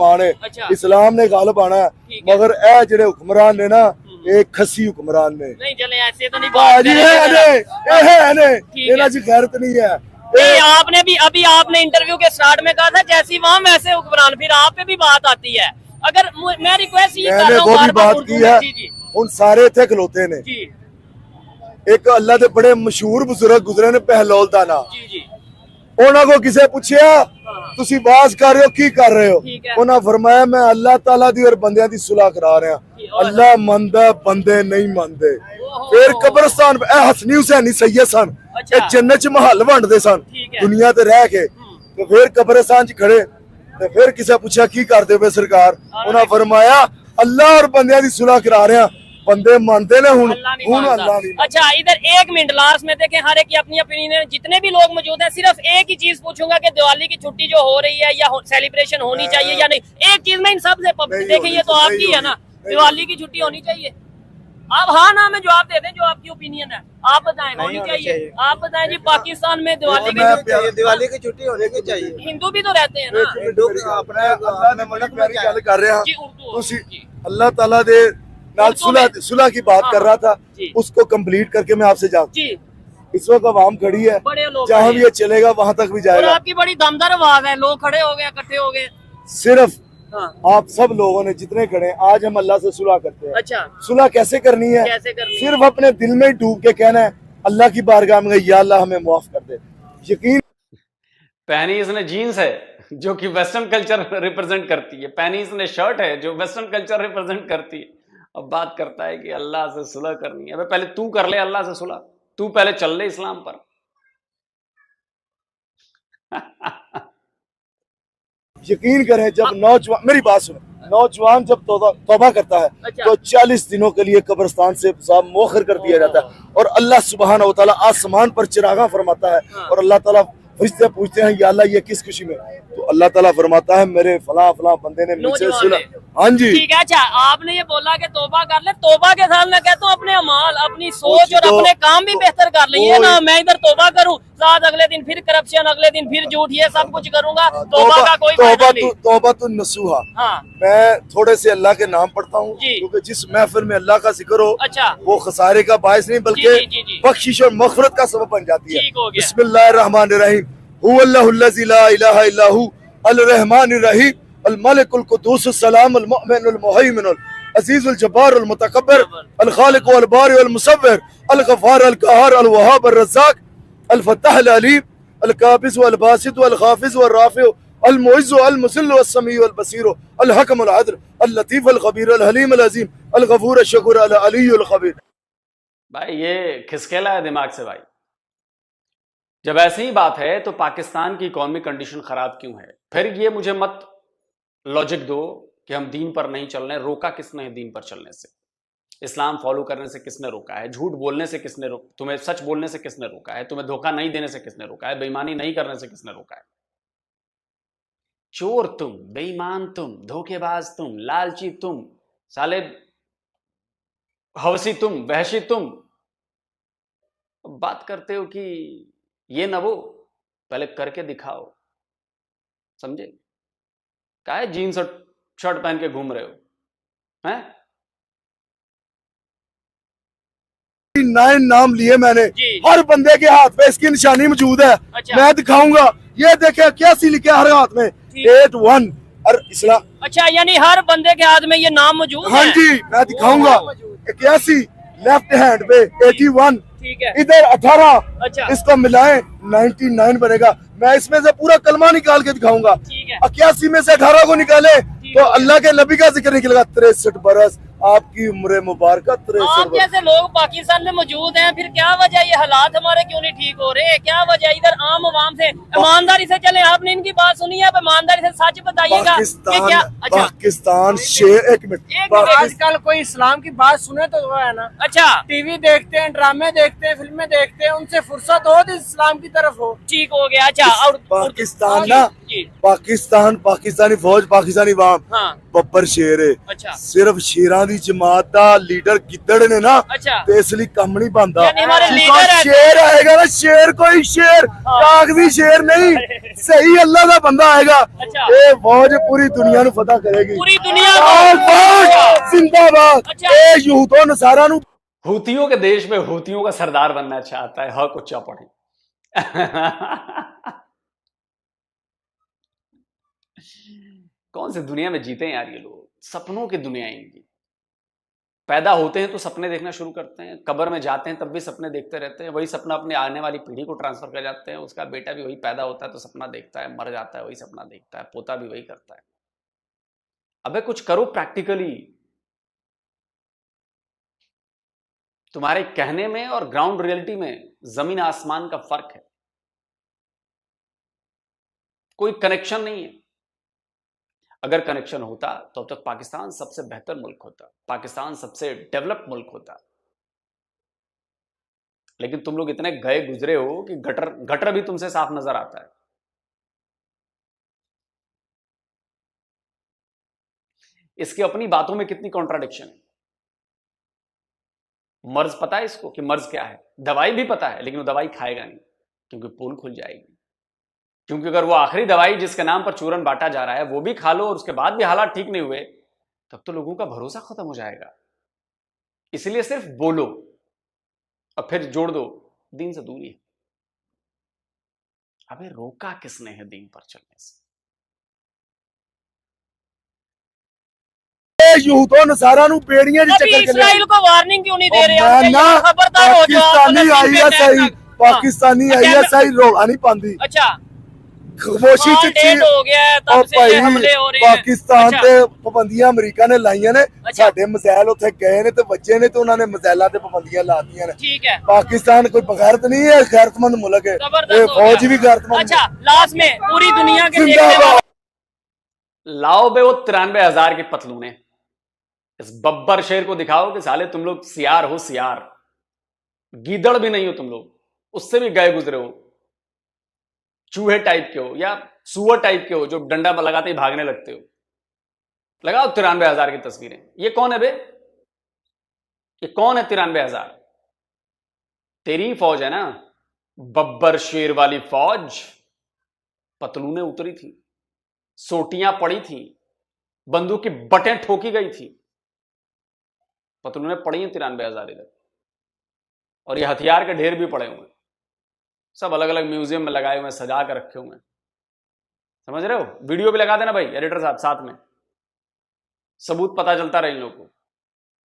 अच्छा इस्लाम ने गालिब आना है, ठीक है। मगर ए जेडे हुक्मरान ने ना, एक खसी हुक्मरान ने। नहीं चले ऐसे तो नहीं बात बाजी करेंगे है जरा। ने ठीक है। इना च गैरत नहीं है। नहीं, आपने भी अभी आपने इंटरव्यू के स्टार्ट में कहा था जैसी वहां वैसे हुक्मरान, फिर आप पे भी बात आती है। अगर मैं रिक्वेस्ट ये कर मैंने रहा हूँ वो भी बार बार बात उर्दू की में। है, जी जी उन सारे थे खलोते ने। जी एक अल्लाह दे बड़े मशहूर बुजुर्ग गुजरे ने, बहलोल दा ना। जी जी ਉਹਨਾਂ ਕੋ ਕਿਸੇ ਪੁੱਛਿਆ ਤੁਸੀਂ ਬਾਜ਼ ਕਰ ਰਹੇ ਹੋ, ਕੀ ਕਰ ਰਹੇ ਹੋ? ठीक है। ਉਹਨਾਂ ਫਰਮਾਇਆ ਮੈਂ ਅੱਲਾਹ ਤਾਲਾ ਦੀ ਔਰ ਬੰਦਿਆਂ ਦੀ ਸੁਲ੍ਹਾ ਕਰਾ ਰਿਹਾ। ਅੱਲਾਹ ਮੰਨਦਾ, ਬੰਦੇ ਨਹੀਂ ਮੰਨਦੇ। ਫਿਰ ਕਬਰਸਤਾਨ ਇਹ ਹਸਨੀ ਹੁਸੈਨੀ ਸੈਯਦ ਸਨ, अच्छा। ਇਹ ਜੰਨਤ ਚ ਮਹੱਲ ਵੰਡਦੇ ਸਨ ठीक है। ਦੁਨੀਆ ਤੇ ਰਹਿ ਕੇ। ਤੇ ਫਿਰ ਕਬਰਸਤਾਨ ਚ ਖੜੇ ਤੇ ਫਿਰ ਕਿਸੇ ਪੁੱਛਿਆ ਕੀ ਕਰਦੇ ਪਏ ਸਰਕਾਰ? ਉਹਨਾਂ ਫਰਮਾਇਆ ਅੱਲਾਹ ਔਰ ਬੰਦਿਆਂ ਦੀ ਸੁਲ੍ਹਾ ਕਰਾ ਰਿਹਾ। बंदे मानते ने हुन अल्लाह नहीं हुन मानता। अल्लाह नहीं। अच्छा इधर एक मिनट लास्ट में देखें, हर एक की अपनी ओपिनियन है। जितने भी लोग मौजूद हैं, सिर्फ एक ही चीज पूछूंगा कि दिवाली की छुट्टी जो हो रही है या सेलिब्रेशन होनी चाहिए या नहीं। एक चीज में इन सब से नहीं देखें, होनी ये तो चाहिए, आपकी नहीं है ना, होनी, दिवाली की छुट्टी होनी चाहिए। आप हाँ ना में जवाब दे दें, जो आपकी ओपिनियन है आप बताएं। होनी होनी चाहिए। चाहिए। आप बताएं जी, पाकिस्तान में दिवाली मैं की दिवाली की छुट्टी होनी की चाहिए। हिंदू भी तो रहते हैं ना अपने अल्लाह ने मुल्क में गल कर रहे जी। हैं उर्दू ਤੁਸੀਂ जी। अल्लाह ताला दे नाल उर्दू में। सुलह की बात हाँ, कर रहा था, जी। उसको कंप्लीट करके मैं आपसे जा जी इस वक्त आवाम खड़ी है, बड़े लोग जहाँ खड़े भी हैं। ये चलेगा वहां तक भी और जाएगा। आपकी बड़ी दमदार आवाज है, लोग खड़े हो गए, इकट्ठे हो गए। सिर्फ हाँ आप सब लोगों ने जितने खड़े हैं, आज हम अल्लाह से सुलह करते हैं। अच्छा, सुलह कैसे करनी है? कैसे करनी है? सिर्फ अपने दिल में डूब के कहना है अल्लाह की बारगाह में, या अल्लाह हमें माफ कर दे। यकीन पहनी इसने जीन्स है जो कि वेस्टर्न कल्चर रिप्रेजेंट करती है, पहनी इसने शर्ट है जो वेस्टर्न कल्चर रिप्रेजेंट करती है। अब बात करता है कि अल्लाह से सुलह करनी है। अबे पहले तू कर ले अल्लाह से सुलह, तू पहले चल ले इस्लाम पर। यकीन करें, जब नौजवान, मेरी बात सुनो, नौजवान जब तौबा करता है अच्छा। तो 40 दिनों के लिए कब्रिस्तान से हिसाब मौखर कर दिया जाता है, और अल्लाह सुब्हानहू व तआला आसमान पर चिरागा फरमाता है, हाँ। और अल्लाह ताला फरिश्ते पूछते हैं या अल्लाह ये किस खुशी में? तो अल्लाह ताला फरमाता है मेरे फला फला बंदे ने मुझसे नौजवान सुना। ने। हाँ जी, ठीक है। अच्छा, आपने ये बोला कि तौबा कर ले, तौबा के साथ मैं कहता हूँ अपने अमाल, अपनी सोच और तो- अपने काम भी बेहतर कर ले। ये वो- ना मैं इधर तौबा करूँ, साथ अगले दिन फिर करप्शन, अगले दिन फिर झूठ, ये सब कुछ करूंगा, तौबा का कोई फायदा नहीं। तौबा तो नसूहा। हाँ मैं थोड़े से अल्लाह के नाम पढ़ता हूँ, जी। क्योंकि जिस महफिल में अल्लाह का जिक्र हो अच्छा, वो खसारे का बायस नहीं जी, बल्कि जी। बख्शिश और मग़फ़िरत का सबब बन जाती है। ठीक हो गया। बिस्मिल्लाहिर्रहमानिर्रहीम। हुवल्लाहुल्लज़ी ला इलाहा इल्ला हु अल-रहमानिर्रहीम अल-मलिकुल कुद्दूसुस सलामुल मुअमिनुल मुहैमिनुल अज़ीज़ुल जब्बारुल मुतकब्बिर अल-खालिक़ु वल बारिउ वल मुसव्विर अल-गफ़्फ़ार अल-क़हार अल-वहाब अर-रज़्ज़ाक़ अल-फ़त्ताह अल-अलीम अल-काबिज़ वल बासित वल ख़ाफ़िज़ वल राफ़िउ अल-मुइज़्ज़ु अल-मुज़िल्लु वस-समीउ वल बसीरु अल-हकमुल अदल अल-लतीफ़ अल-ख़बीर अल-हलीम अल-अज़ीम अल-गफ़ूर अश-शकूर अल-अलियुल ख़बीर। भाई ये खिसकेला है दिमाग से भाई। जब ऐसी ही बात है तो पाकिस्तान की इकोनॉमिक कंडीशन खराब क्यों है? फिर ये मुझे मत लॉजिक दो कि हम दीन पर नहीं चल रहे। रोका किसने है दीन पर चलने से? इस्लाम फॉलो करने से किसने रोका है? झूठ बोलने से किसने रोका? तुम्हें सच बोलने से किसने रोका है? तुम्हें धोखा नहीं देने से किसने रोका है? बेईमानी नहीं करने से किसने रोका है? चोर तुम, बेईमान तुम, धोखेबाज तुम, लालची तुम, साले हवसी तुम, वहशी तुम, बात करते हो कि ये ना वो, पहले करके दिखाओ। समझे? काहे जीन्स और शर्ट पहन के घूम रहे हो हैं? 9 नाम लिए मैंने, जी। हर बंदे के हाथ में इसकी निशानी मौजूद है। अच्छा। मैं दिखाऊंगा, ये देखे क्या सी लिखे हर हाथ में ठीक। 81 और इस्लाम। अच्छा, यानी हर बंदे के हाथ में ये नाम मौजूद हाँ है? जी, मैं दिखाऊंगा। 81 लेफ्ट हैंड पे, 81 ठीक है। इधर 18, अच्छा। इसको मिलाएं 99 बनेगा। मैं इसमें से पूरा कलमा निकाल के दिखाऊंगा। ठीक है। 81 में से 18 को निकाले ठीक तो है। अल्लाह के नबी का जिक्र निकलेगा। 63 बरस आपकी उम्र मुबारक, 63 आप बरस। जैसे लोग पाकिस्तान में मौजूद हैं, फिर क्या वजह ये हालात हमारे क्यों नहीं ठीक हो रहे? क्या वजह? इधर आम आवाम से ईमानदारी से चले। आपने इनकी बात सुनी है, आप ईमानदारी से सच बताइएगा कि क्या? अच्छा, पाकिस्तान शेर, एक मिनट, एक मिनट। आजकल कोई इस्लाम की बात सुने तो वो है ना, अच्छा, टीवी देखते हैं, ड्रामे देखते हैं, फिल्में देखते हैं, उनसे फुर्सत हो तो इस्लाम की तरफ हो। ठीक हो गया। अच्छा, और पाकिस्तान जी, ना, जी, पाकिस्तान, पाकिस्तानी फौज, पाकिस्तानी वाम हाँ, बब्बर शेर है। अच्छा, सिर्फ शेरां दी जमात दा लीडर गिद्दड़ ने ना, अच्छा। ते इसलिए कम नहीं बनता। यानी हमारे जिसको लीडर है- शेर आएगा ना, शेर कोई शेर, कागजी शेर नहीं, सही अल्लाह का बंदा आएगा। अच्छा। ये फौज पूरी दुनिया नु फतह करेगी। पूरी दुनिया और को। फौज जिंदाबाद। अच्छा। ए यहूदो नसारा नु हूतियों के देश में हूतियों का सरदार बनना चाहता है। हक उच्चा पढ़े। कौन सी दुनिया में जीते हैं यार ये लोग? सपनों की दुनिया है इनकी। पैदा होते हैं तो सपने देखना शुरू करते हैं, कब्र में जाते हैं तब भी सपने देखते रहते हैं। वही सपना अपने आने वाली पीढ़ी को ट्रांसफर कर जाते हैं। उसका बेटा भी वही पैदा होता है तो सपना देखता है, मर जाता है वही सपना देखता है, पोता भी वही करता है। अबे कुछ करो प्रैक्टिकली। तुम्हारे कहने में और ग्राउंड रियलिटी में जमीन आसमान का फर्क है। कोई कनेक्शन नहीं है। अगर कनेक्शन होता तो अब तक पाकिस्तान सबसे बेहतर मुल्क होता, पाकिस्तान सबसे डेवलप मुल्क होता। लेकिन तुम लोग इतने गए गुजरे हो कि गटर गटर भी तुमसे साफ नजर आता है। इसकी अपनी बातों में कितनी कॉन्ट्राडिक्शन है। मर्ज पता है इसको कि मर्ज क्या है, दवाई भी पता है, लेकिन वो दवाई खाएगा नहीं क्योंकि पोल खुल जाएगी। क्योंकि अगर वो आखिरी दवाई जिसके नाम पर चूरन बांटा जा रहा है वो भी खा लो और उसके बाद भी हालात ठीक नहीं हुए, तब तो लोगों का भरोसा खत्म हो जाएगा। इसलिए सिर्फ बोलो और फिर जोड़ दो दीन से दूरी है। अबे रोका किसने है दीन पर चलने से? ਯਹੂਦੋਂ ਨਸਾਰਾ ਨੂੰ ਬੇੜੀਆਂ 'ਚ अभी ਚੱਕਰ ਕੇ ਲਿਆ इसराइल को वार्निंग क्यों नहीं दे रहे ਮੈਂ आप? ਨਾ खबरदार हो जाओ आप ਪਾਕਿਸਤਾਨੀ फलस्तीन पे ਆਈਐਸਆਈ attack कर- ਪਾਕਿस्तानी हाँ। ਆਈਐਸਆਈ ਰੋਲਾ ਨਹੀਂ ਪਾਉਂਦੀ अच्छा ਖਾਮੋਸ਼ੀ कॉल 'ਚ डेट हो गया है ਉਹ तब से ये ਭਾਈ हमले हो रहे हैं। ਪਾਕਿस्ताਨ अच्छा। ਤੇ ਪਾਬੰਦੀਆਂ ਅਮਰੀਕਾ ਨੇ ਲਾਈਆਂ ਨੇ ਸਾਡੇ ਮਿਸਾਈਲ ਉੱਥੇ ਗਏ ਨੇ ਤੇ ਵੱਜੇ ਨੇ ਤੇ ਉਹਨਾਂ ਨੇ ਮਿਸਾਈਲਾਂ ਤੇ ਪਾਬੰਦੀਆਂ ਲਾਤੀਆਂ ਨੇ ठीक है पाकिस्तान कोई बगैरत नहीं है, गैरतमंद मुल्क है, जबरदस्त ये हो फौज गया। भी गैरतमंद अच्छा लास्ट में पूरी दुनिया के देखने जिंदाबाद। वाले लाओ बे वो 93,000 की पतलूने, इस बब्बर शेर को दिखाओ कि साले तुम लोग सियार हो, सियार गीदड़ भी नहीं हो तुम लोग, उससे भी गए गुजरे हो, चूहे टाइप के हो या सुअर टाइप के हो जो डंडा लगाते ही भागने लगते हो। लगाओ 93,000 की तस्वीरें। ये कौन है बे? ये कौन है 93,000? तेरी ही फौज है ना, बब्बर शेर वाली फौज। पतलूने उतरी थी, सोटियां पड़ी थी, बंदूक की बटें ठोकी गई थी, पतलूने पड़ी हैं 93,000 इधर। और ये हथियार के ढेर भी पड़े हुए हैं, सब अलग अलग म्यूजियम में लगाए हुए हैं, सजा कर रखे हुए हैं। समझ रहे हो? वीडियो भी लगा देना भाई एडिटर साहब साथ में, सबूत पता चलता रहे इन लोगों को।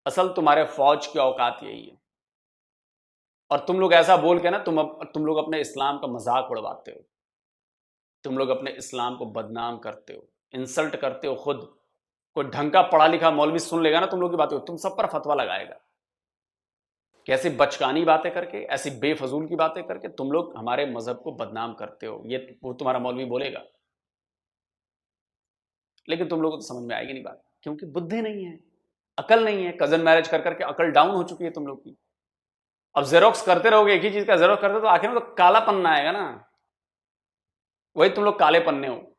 असल तुम्हारे फौज की औकात यही है। और तुम लोग ऐसा बोल के ना तुम लोग अपने इस्लाम का मजाक उड़वाते हो, तुम लोग अपने इस्लाम को बदनाम करते हो, इंसल्ट करते हो खुद। कोई ढंग का पढ़ा लिखा मौलवी सुन लेगा ना तुम लोग की बातें, तुम सब पर फतवा लगाएगा। कैसी बचकानी बातें करके, ऐसी बेफजूल की बातें करके तुम लोग हमारे मजहब को बदनाम करते हो, ये वो तुम्हारा मौलवी बोलेगा। लेकिन तुम लोगों को तो समझ में आएगी नहीं बात, क्योंकि बुद्धि नहीं है, अकल नहीं है। कजन मैरिज कर करके अकल डाउन हो चुकी है तुम लोग की। अब जेरोक्स करते रहोगे, एक ही चीज का जेरोक्स करते तो आखिर में तो काला पन्ना आएगा ना, वही तुम लोग काले पन्ने हो।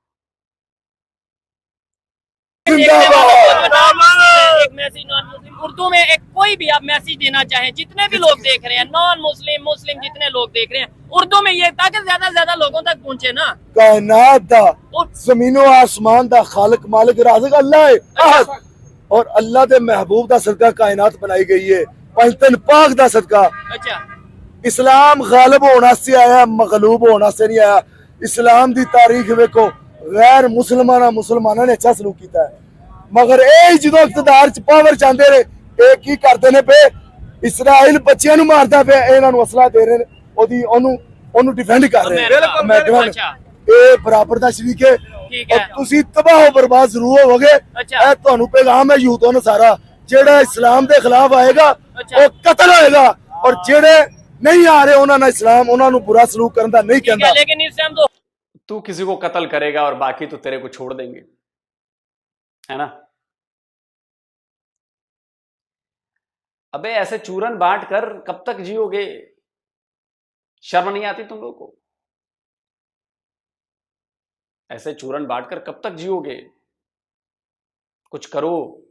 एक मैसेज नॉन मुस्लिम उर्दू में एक कोई भी आप मैसेज देना चाहें, जितने भी लोग देख रहे हैं, नॉन मुस्लिम मुस्लिम जितने लोग देख रहे हैं, उर्दू में ये ताकि ज्यादा से ज्यादा लोगों तक पहुंचे ना। कायनात दा जमीनो आसमान दा खालिक मालिक राज़िक अल्लाह है अहद, और अल्लाह दे महबूब दा सदका कायनात बनाई गई है, पंजतन पाक दा सदका। अच्छा इस्लाम गालिब होने से आया, मगलूब होने से नहीं आया। इस्लाम दी तारीख वेखो, गैर मुसलमाना ने अच्छा सलूक किया है, मगर ये जो इकतदार च पावर चाहते रहे, ये की करते ने पे इसराइल बच्चियां नूं मारदा पे, इन्हां नूं असला दे रहे ने, ओदी ओनू डिफेंड कर रहे हैं। अमेरिका ने ये बराबर दा शरीक है, ठीक और है। तुसी तबाह बर्बाद जरूर होवोगे। अच्छा। ए तुहानू पैगाम है यूथ होना सारा, जेड़ा इस्लाम दे खिलाफ आएगा अच्छा। वो कत्ल होएगा, और जेड़े नहीं आ रहे उन्हां नाल इस्लाम उन्हां नूं बुरा सलूक करन दा नहीं ठीक है, कहंदा। लेकिन इस टाइम तो तू किसी को कत्ल करेगा और बाकी तो तेरे को छोड़ देंगे, है ना? अबे ऐसे चूरन बांट कर कब तक जियोगे? शर्म नहीं आती तुम लोगों को? ऐसे चूरन बांट कर कब तक जियोगे? कुछ करो,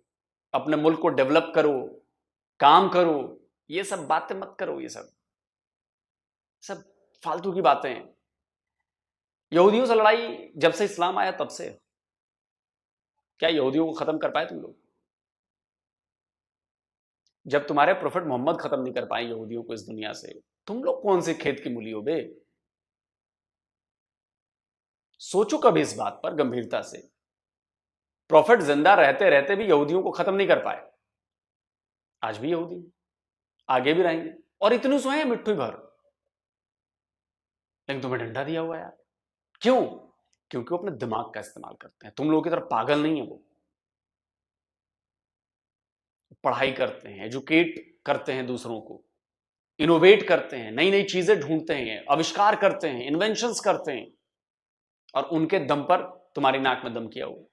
अपने मुल्क को डेवलप करो, काम करो, ये सब बातें मत करो। ये सब फालतू की बातें हैं। यहूदियों से लड़ाई जब से इस्लाम आया तब से, क्या यहूदियों को खत्म कर पाए तुम लोग? जब तुम्हारे प्रोफेट मोहम्मद खत्म नहीं कर पाए यहूदियों को इस दुनिया से, तुम लोग कौन से खेत की मूली हो बे? सोचो कभी इस बात पर गंभीरता से। प्रोफेट जिंदा रहते रहते भी यहूदियों को खत्म नहीं कर पाए। आज भी यहूदी, आगे भी रहेंगे, और इतने सोए हैं मिट्टू भर, लेकिन तुम्हें डंडा दिया हुआ यार। क्यों? क्योंकि वो अपने दिमाग का इस्तेमाल करते हैं। तुम लोगों की तरफ पागल नहीं है वो। पढ़ाई करते हैं, एजुकेट करते हैं दूसरों को, इनोवेट करते हैं, नई नई चीजें ढूंढते हैं, आविष्कार करते हैं, इन्वेंशंस करते हैं, और उनके दम पर तुम्हारी नाक में दम किया हुआ।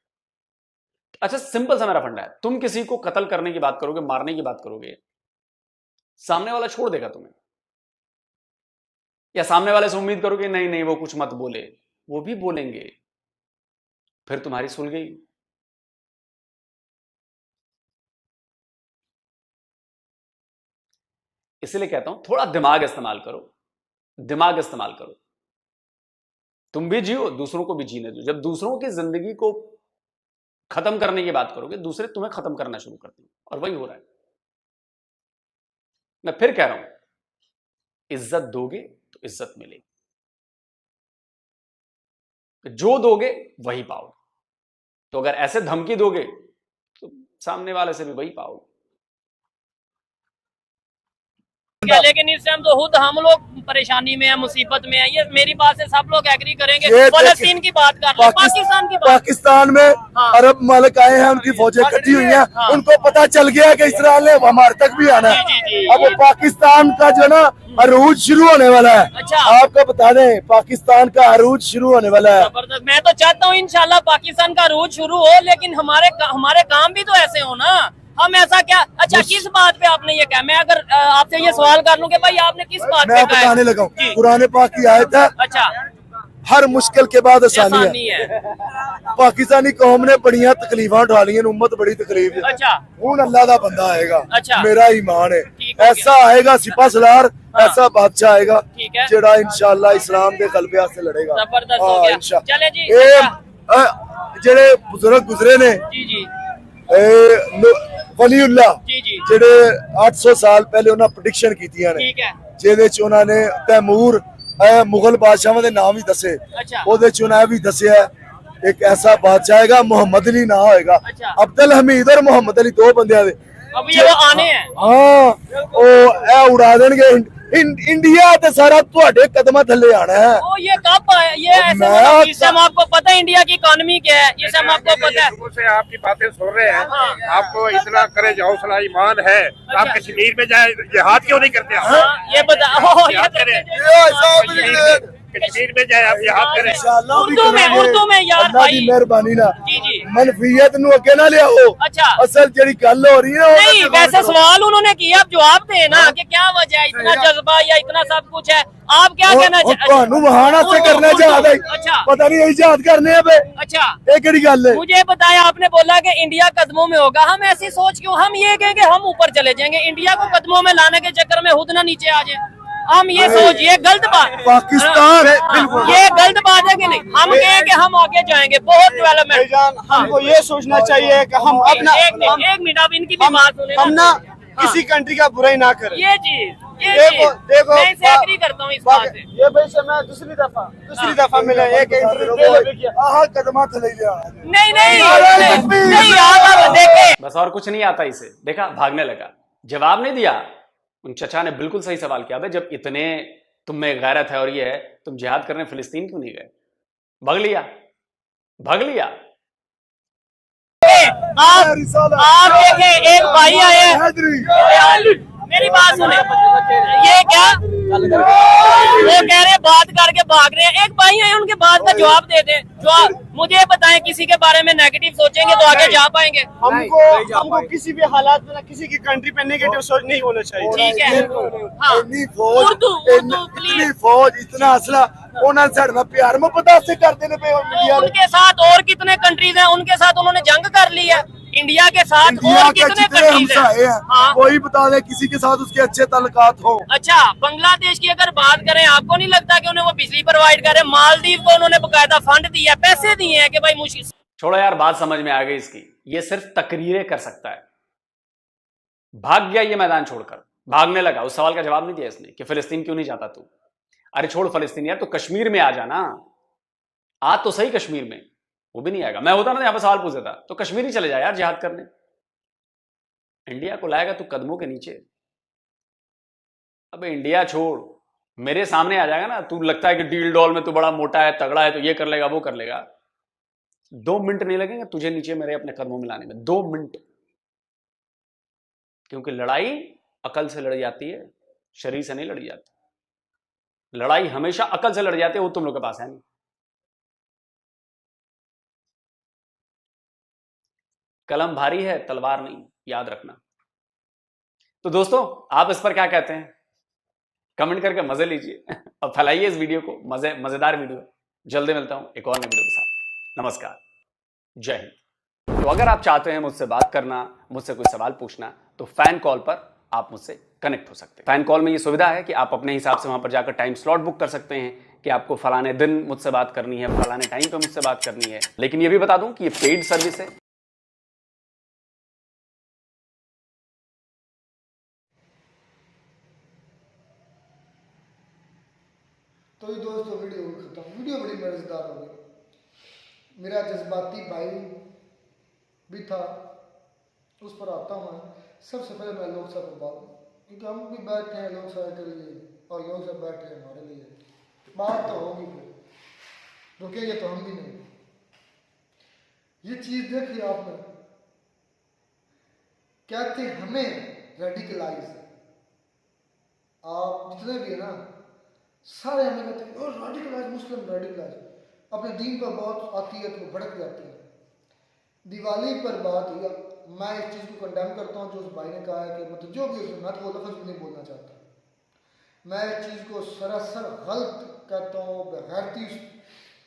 अच्छा सिंपल सा मेरा फंडा है, तुम किसी को कत्ल करने की बात करोगे, मारने की बात करोगे, सामने वाला छोड़ देगा तुम्हें, या सामने वाले से उम्मीद करोगे नहीं नहीं वो कुछ मत बोले? वो भी बोलेंगे, फिर तुम्हारी सुल गई। इसलिए कहता हूं थोड़ा दिमाग इस्तेमाल करो, दिमाग इस्तेमाल करो। तुम भी जियो, दूसरों को भी जीने दो। जब दूसरों की जिंदगी को खत्म करने की बात करोगे, दूसरे तुम्हें खत्म करना शुरू करते हैं, और वही हो रहा है। मैं फिर कह रहा हूं, इज्जत दोगे तो इज्जत मिलेगी, जो दोगे वही पाओगे। तो अगर ऐसे धमकी दोगे तो सामने वाले से भी वही पाओगे। लेकिन इस टाइम तो खुद हम लोग परेशानी में है, मुसीबत में है। ये मेरी बात से सब लोग एग्री करेंगे। ये फलस्तीन की बात कर रहे हैं, पाकिस्तान की बात। पाकिस्तान में हाँ। अरब मालिक आए हैं, उनकी फौजें इकट्ठी हुई हैं, हाँ। उनको पता चल गया कि इसराइल ने हमारे तक भी आना है। जी। अब वो पाकिस्तान का जो ना अरूज शुरू होने वाला है। अच्छा। आपको बता दें, पाकिस्तान का अरूज शुरू होने वाला है। जबरदस्त। मैं तो चाहता हूँ इंशाल्लाह पाकिस्तान का रूज शुरू हो, लेकिन हमारे काम भी तो ऐसे हो ना। हम ऐसा क्या, अच्छा किस बात पे आपने ये कहा? मैं अगर आपसे ये सवाल कर लूं कि भाई आपने किस बात पे मैं कहा? बताने लगा हूँ, जी। कुरान पाक की आयत है, अच्छा, हर मुश्किल के बाद आसानी आसानी है। है। पाकिस्तानी कौम ने बड़ियां तकलीफां उठा ली, उम्मत बड़ी तकलीफ है। अच्छा, हूं अल्लाह का बंदा आएगा, अच्छा। मेरा ईमान है। ठीक हो गया। ऐसा आएगा सिपा सलार, हाँ। ऐसा बादशाह आएगा ठीक है। जेड़ा इंशाअल्लाह इस्लाम के गलबे से लड़ेगा। जबरदस्त हो हाँ, गया। इंशा- चले जी। ए, अच्छा। जेड़े बुजुर्ग गुजरे ने, जी वलीउल्लाह, जी। जेड़े 800 साल पहले उन्हें प्रेडिक्शन कीतियां ने, ठीक है। ਜਿਹਦੇ ਚ ਉਹਨਾਂ ਨੇ ਤੈਮੂਰ ਮੁਗਲ ਬਾਦਸ਼ਾਹਾਂ ਦੇ ਨਾਮ ਵੀ ਦੱਸੇ, अच्छा। ਉਹਦੇ ਚ ਉਹਨਾਂ ਇਹ ਵੀ ਦੱਸਿਆ ਇੱਕ ਐਸਾ ਬਾਦਸ਼ਾਹ ਆਏਗਾ ਮੁਹੰਮਦ ਅਲੀ ਨਾ ਹੋਏਗਾ। अच्छा। ਅਬਦੁਲ ਹਮੀਦ ਔਰ ਮੁਹੰਮਦ ਅਲੀ ਦੋ ਬੰਦਿਆਂ ਦੇ अब ये वो आने हैं। ਹਾਂ ਉਹ ਇਹ ਉਡਾ ਦੇਣਗੇ इंडिया ते सारा ਤੁਹਾਡੇ कदमां थल्ले आना है। ओ ये कब आया? ये ऐसे मैं- मतलब इस टाइम आपको पता है इंडिया की इकोनॉमी क्या है? इस टाइम आपको पता है? शुरू से आपकी बातें सुन रहे हैं, हाँ। आपको इतना करे हौसला ईमान है, अच्छा। आप कश्मीर में जाए जिहाद क्यों नहीं करते? आप हाँ, ये बता। ओ, ये याद करें। कश्मीर में जाए आप जिहाद करें। इंशाअल्लाह भी उर्दू में- करेंगे। उर्दू में यार अल्लाह भाई। दी मेहरबानी ना जी। मनफियत नु अगे ना लियाओ। अच्छा। असल जेड़ी गल हो रही है ना, नहीं, वैसे सवाल उन्होंने किया, आप जवाब दे ना कि क्या वजह है, इतना जज्बा या इतना सब कुछ है, आप क्या कहना ਤੁਹਾਨੂੰ वहाना से करना जहाद है। अच्छा। पता नहीं यही जहाद करने हैं बे, अच्छा, ये केड़ी गल है? मुझे बताया, आपने बोला कि इंडिया कदमों में होगा। हम ऐसी सोच क्यों? हम ये कहेंगे हम ऊपर चले जाएंगे, इंडिया को कदमों में लाने के चक्कर में खुद ना नीचे आ जाए। हम ये सोच, ये गलत बात। पाकिस्तान ये गलत बात है कि नहीं? हम कहें कि हम आगे जाएंगे, बहुत डेवलपमेंट। हमको ये सोचना चाहिए कि हम अपना एक मिनट आप इनकी भी बात सुने हम ना किसी कंट्री का बुराई ना करें। ये चीज देखो, मैं इसे एग्री करता हूँ इस बात से। ये भाई से मैं दूसरी दफा मिला एक इंटरव्यू किया। आहा कदमा थले लिया। नहीं आप देखे। बस और कुछ नहीं आता इसे। देखा, भागने लगा, जवाब नहीं दिया। उन चचा ने बिल्कुल सही सवाल किया, भाई जब इतने तुम में गैरत है और ये है, तुम जिहाद करने फिलिस्तीन क्यों नहीं गए? भाग लिया। आप देखे, एक भाई आए हैं, मेरी बात सुने, ये क्या वो कह रहे बात करके भाग रहे हैं। एक भाई आए, उनके बात का जवाब दे दें। जवाब मुझे बताएं, किसी के बारे में नेगेटिव सोचेंगे तो आगे जा पाएंगे? हमको किसी भी हालात में ना किसी की कंट्री पे नेगेटिव सोच नहीं होना चाहिए। ठीक है। हाँ, इतनी फौज, उर्दू, इतनी फौज, इतना असला, उन्होंने साढ़े नाल प्यार मोहब्बत से करते ने पे इंडिया ने। उनके साथ और कितने कंट्रीज हैं, उनके साथ उन्होंने जंग कर ली है। इंडिया के साथ इंडिया और के कितने जितने कंट्रीज हमसाए हैं? हैं, हाँ। कोई बता दे किसी के साथ उसके अच्छे ताल्लुकात हो। अच्छा, बांग्लादेश की अगर बात करें, आपको नहीं लगता कि उन्हें वो बिजली प्रोवाइड करे? मालदीव को उन्होंने बकायदा फंड दिया, पैसे दिए हैं कि भाई मुश्किल। छोड़ो यार, बात समझ में आ गई इसकी। ये सिर्फ तकरीरें कर सकता है। भाग गया ये मैदान छोड़कर, भागने लगा। उस सवाल का जवाब नहीं दिया इसने कि फिलिस्तीन क्यों नहीं जाता तू। अरे छोड़ फिलिस्तीन यार, तो कश्मीर में आ जाना। आ तो सही कश्मीर में, वो भी नहीं आएगा। मैं होता ना यहाँ पर सवाल पूछ देता, तो कश्मीर ही चले जा यार जिहाद करने। इंडिया को लाएगा तू कदमों के नीचे। अबे इंडिया छोड़, मेरे सामने आ जाएगा ना, तू लगता है कि डील डॉल में तू बड़ा मोटा है, तगड़ा है, तो ये कर लेगा वो कर लेगा। 2 मिनट नहीं लगेंगे तुझे नीचे मेरे अपने कदमों में लाने में, 2 मिनट। क्योंकि लड़ाई अकल से लड़ी जाती है, शरीर से नहीं लड़ी जाती। लड़ाई हमेशा अकल से लड़ी जाती है, वो तुम लोग के पास है नहीं। कलम भारी है, तलवार नहीं, याद रखना। तो दोस्तों, आप इस पर क्या कहते हैं? कमेंट करके मजे लीजिए और फैलाइए इस वीडियो को। मजेदार वीडियो। जल्दी मिलता हूं एक और नई वीडियो के साथ। नमस्कार, जय हिंद। तो अगर आप चाहते हैं मुझसे बात करना, मुझसे कोई सवाल पूछना, तो फैन कॉल पर आप मुझसे कनेक्ट हो सकते हैं। फैन कॉल में ये सुविधा है कि आप अपने हिसाब से वहां पर जाकर टाइम स्लॉट बुक कर सकते हैं कि आपको फलाने दिन मुझसे बात करनी है, फलाने टाइम पे मुझसे बात करनी है। लेकिन ये भी बता दूं कि ये पेड सर्विस है। तो ये दोस्तों वीडियो खत्म। वीडियो बड़ी मजेदार हो गई। मेरा जज्बाती भाई भी था, उस पर आता हूँ मैं। सबसे पहले मैं लोग सब बात, क्योंकि हम भी बैठे हैं लोग सब के लिए और लोग सब बैठे हैं हमारे लिए। बात तो होगी, फिर रुकेंगे तो हम भी नहीं। ये चीज देखिए आपने, कहते हमें रेडिकलाइज, आप जितने भी है ना सारे हमें कहते हैं रेडिकलाइज मुस्लिम रेडिकलाइज। अपने दीन पर बहुत आती है तो भड़क जाती है। दिवाली पर बात हुई, मैं इस चीज़ को कंडेम करता हूँ जो उस भाई ने कहा है कि मतलब जो भी उसने, मैं तो वो लफ्ज़ भी नहीं बोलना चाहता। मैं इस चीज़ को सरासर गलत कहता हूँ, बेगैरती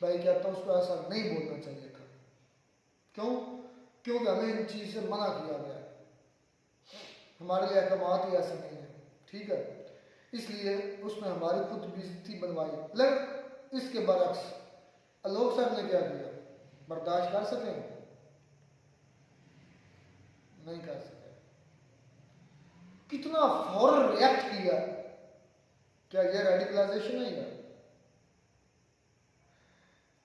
भाई कहता हूँ, उसको ऐसा नहीं बोलना चाहिए था। क्यों? क्योंकि हमें इन चीज़ से मना किया गया है, हमारे लिए अहकामात ही ऐसे नहीं है, ठीक है। इसलिए उसमें हमारी खुद बेइज्जती बनवाई। लेकिन इसके बरक्स आलोक सर ने क्या किया, बर्दाश्त कर सके? नहीं कर सके। कितना फौरन रिएक्ट किया। क्या ये रेडिकलाइजेशन है?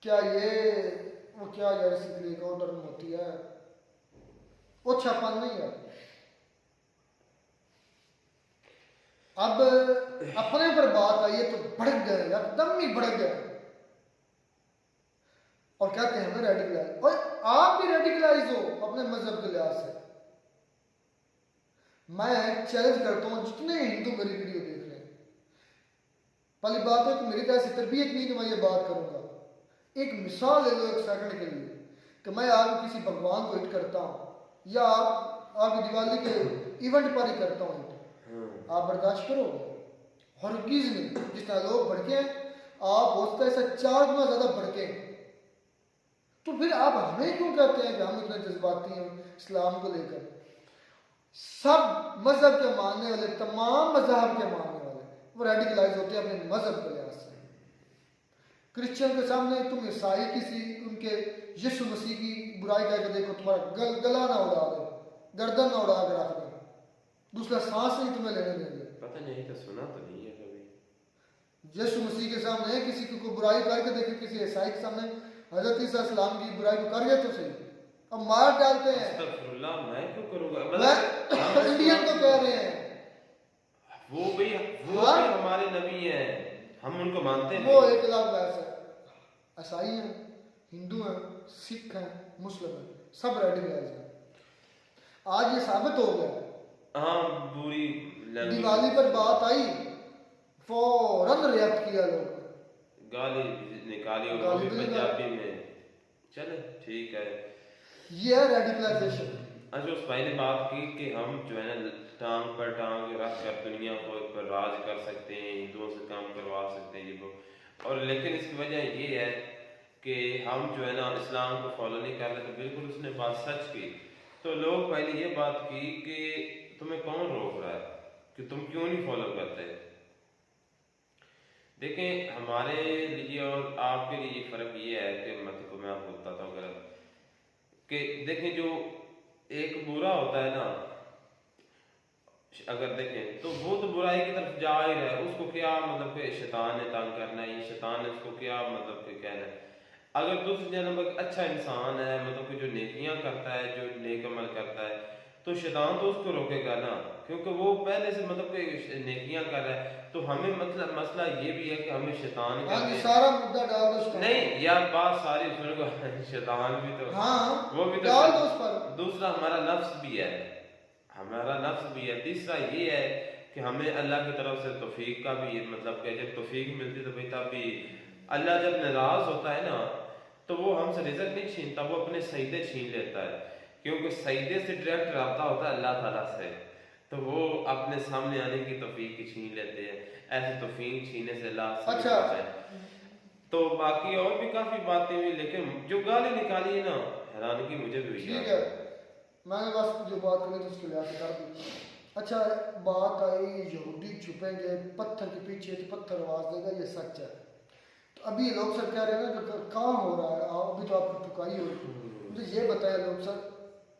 क्या ये वो क्या यार इसलिए एक ऑर्डर होती है, वो छापन नहीं है। अब अपने पर बात आई है तो भड़क गए, एकदम ही भड़क गए और कहते हैं हमें रेडिकलाइज। और आप भी रेडिकलाइज हो अपने मजहब के लिहाज से। मैं चैलेंज करता हूं जितने हिंदू मेरी वीडियो देख रहे हैं, पहली बात है कि मेरी तरह से तरबियत नहीं कि मैं ये बात करूंगा। एक मिसाल ले लो एक सेकंड के लिए कि मैं आज किसी भगवान को हिट करता हूं या आप दिवाली के इवेंट पर ही करता हूं, आप बर्दाश्त करोगे? हरगिज़ नहीं। जिस तरह लोग भड़के हैं, आप उसका ऐसा 4 गुना ज्यादा भड़के। तो फिर आप हमें क्यों कहते हैं कि हम इतने जज्बाती हैं इस्लाम को लेकर? सब मजहब के मानने वाले, तमाम मजहब के मानने वाले वो रेडिकलाइज होते हैं अपने मजहब के लिहाज से। क्रिश्चियन के सामने तुम ईसाई किसी उनके यीशु मसीह की बुराई करके देखो, तुम्हारा गला ना उड़ा दे, गर्दन ना उड़ा के रख दे, दूसरा सांस नहीं तुम्हें लेने देंगे। पता नहीं, तो सुना तो नहीं है कभी। यीशु मसीह के सामने किसी को बुराई करके देखे, किसी ईसाई के सामने हजरत ईसा इस्लाम की बुराई को कर गए तो सही, अब मार डालते हैं। मैं क्यों करूंगा? मैं इंडियन को कह रहे हैं, वो भी हमारे नबी हैं, हम उनको मानते हैं। वो एक लाख वैसे ईसाई हैं, हिंदू हैं, सिख हैं, मुस्लिम हैं, सब रेडिकलाइज हैं। आज ये साबित हो गया। हाँ, बुरी दिवाली पर बात आई, फौरन रिएक्ट किया लोग, गाली निकाली और वो भी पंजाबी में। चले ठीक है, ये है रेडिकलाइजेशन। अच्छा, उस भाई ने बात की कि हम जो है ना टांग पर टांग रख कर दुनिया को पर राज कर सकते हैं, हिंदुओं से काम करवा सकते हैं ये वो। और लेकिन इसकी वजह ये है कि हम जो है ना इस्लाम को फॉलो नहीं कर रहे। तो बिल्कुल उसने बात सच की। तो लोग पहले ये बात की कि तुम्हें कौन रोक रहा है, कि तुम क्यों नहीं फॉलो करते। देखें, हमारे लिए और आपके लिए फर्क ये है कि मतलब मैं आपको बताता हूँ अगर कि देखें, जो एक बुरा होता है ना, अगर देखें तो वो तो बुराई की तरफ जा ही रहा है। उसको क्या मतलब कि शैतान ने तंग करना है, ये शैतान ने उसको क्या मतलब कि कहना है। अगर दूसरी जन्म अच्छा इंसान है, मतलब कि जो नेकियां करता है, जो नेक अमल करता है, तो शैतान तो उसको रोकेगा ना, क्योंकि वो पहले से मतलब कि नेकियां कर रहा है। तो हमें मतलब मसला ये भी है कि हमें शैतान का सारा मुद्दा डाल दो नहीं यार, बात सारी सुनो, शैतान भी तो वो भी तो डाल दो उस पर। दूसरा हमारा नफ्स भी है, हमारा नफ्स भी है। तीसरा ये है कि हमें अल्लाह की तरफ से तौफीक का भी मतलब कि जब तौफीक मिलती तो भाई तब भी अल्लाह जब नाराज होता है ना तो वो हमसे रिज़्क़ नहीं छीनता, वो अपने सजदे छीन लेता है, क्योंकि सजदे से डायरेक्ट रब्ता होता है अल्लाह ताला से। तो वो अपने सामने आने की तौफीक छीन लेते हैं। ऐसे तौफीक छीनने से अल्लाह अच्छा है। तो बाकी और भी काफी बातें हुई, लेकिन जो गाली निकाली है ना, हैरानगी मुझे भी हुई। ठीक है, मैंने बस जो बात करी तो उसके लिहाज से कर दी। अच्छा, बात आई यहूदी छुपेंगे पत्थर के पीछे तो पत्थर आवाज देगा, ये सच है। तो अभी लोग सर कह रहे हैं ना कि कहाँ हो रहा है, अभी तो आपकी ठुकाई हो रही है। मुझे ये बताया लोग सर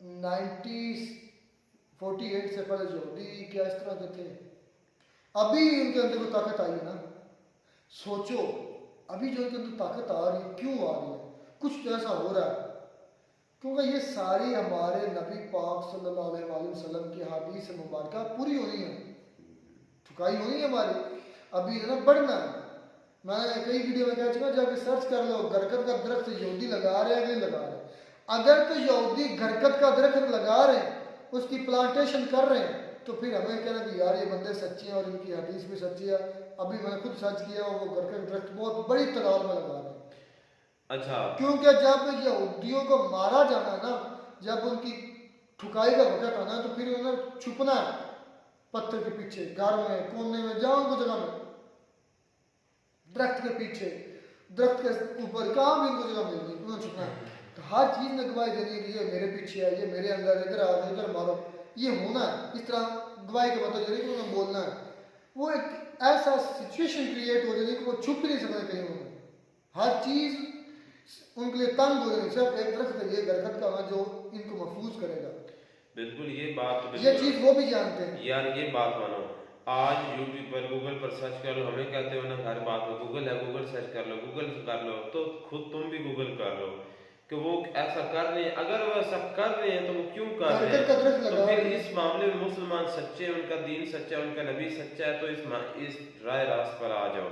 1948 से पहले यहूदी क्या इस तरह के थे? अभी उनके अंदर कोई ताकत आई है ना, सोचो अभी जो उनके अंदर ताकत आ रही है, क्यों आ रही है? कुछ तो ऐसा हो रहा है, क्योंकि ये सारी हमारे नबी पाक सल्लल्लाहु अलैहि वसल्लम की हदीस मुबारक पूरी होनी है, ठुकाई होनी है हमारी। अभी है ना बढ़ना है। मैं कई वीडियो में कह चुका, जाके सर्च कर लो गरकत का दरख्त यहूदी लगा रहे हैं कि नहीं लगा रहे। अगर तो यहूदी गरकत का दरख्त लगा रहे हैं, उसकी प्लांटेशन कर रहे हैं, तो फिर हमें कहना कि यार ये बंदे सच्चे हैं और इनकी हदीस भी सच्ची है। अभी मैंने खुद सर्च किया, वो गरकत दरख्त बहुत बड़ी तादाद में लगा रहे हैं। अच्छा, क्योंकि जब यहूदियों को मारा जाना है ना, जब उनकी ठुकाई का वक्त आना है, तो फिर उन्हें छुपना है पत्थर के पीछे, घर में, कोने में, जहाँ उनको जगह में, दरख्त के पीछे, दरख्त के ऊपर, कहाँ भी उनको जगह मिलनी, उन्हें छुपना है। तो हर चीज में गवाही देनी है कि ये मेरे पीछे है, ये मेरे अंदर, इधर आ जाओ, इधर मारो, ये होना है। इस तरह गवाही का मतलब ये नहीं कि उन्हें बोलना है। वो एक ऐसा सिचुएशन क्रिएट हो जाएगी कि वो छुप ही नहीं सकते कहीं। उन्हें हर चीज उनके लिए तंग हो जाएगी। सिर्फ एक दरख्त है ये गरकत का होना जो इनको महफूज करेगा। बिल्कुल ये बात तो ये चीज वो भी जानते हैं यार। ये बात मानो, आज यूट्यूब पर गूगल पर सर्च कर लो, हमें कहते हो ना हर बात में गूगल है, गूगल सर्च कर लो, गूगल कर लो, तो खुद तुम भी गूगल कर लो कि वो ऐसा कर रहे हैं। अगर वो ऐसा कर रहे हैं तो वो क्यों कर रहे हैं? तो फिर इस मामले में मुसलमान सच्चे हैं, उनका दीन सच्चा है, उनका नबी सच्चा है, तो इस राय रास्त पर आ जाओ।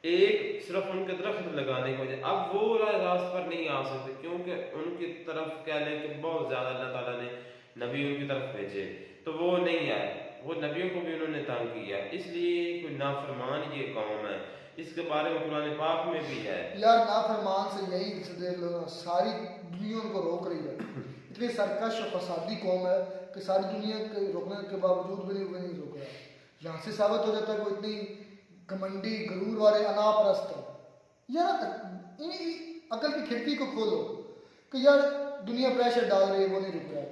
एक सिर्फ उनके दरख्त लगाने की वजह, अब वो राय रास्त पर नहीं आ सकते, क्योंकि उनकी तरफ कह लें कि बहुत ज्यादा अल्लाह ताला ने नबी उनकी तरफ भेजे, तो वो नहीं आए, वो नबियों को भी उन्होंने तंग किया। इसलिए कोई नाफरमान ये कौम है, इसके बारे में कुरान पाक में भी है। यार नाफरमान से यही देख लो, सारी दुनिया उनको रोक रही है। इतनी सरकश और फसादी कौम है कि सारी दुनिया के रोकने के बावजूद भी नहीं रोक रहा। यहाँ से साबित हो जाता है कोई इतनी घमंडी गरूर वाले अनापरस्त है। यार अकल की खिड़की को खोलो कि यार दुनिया प्रेशर डाल रही है, वो नहीं रुक रहा है।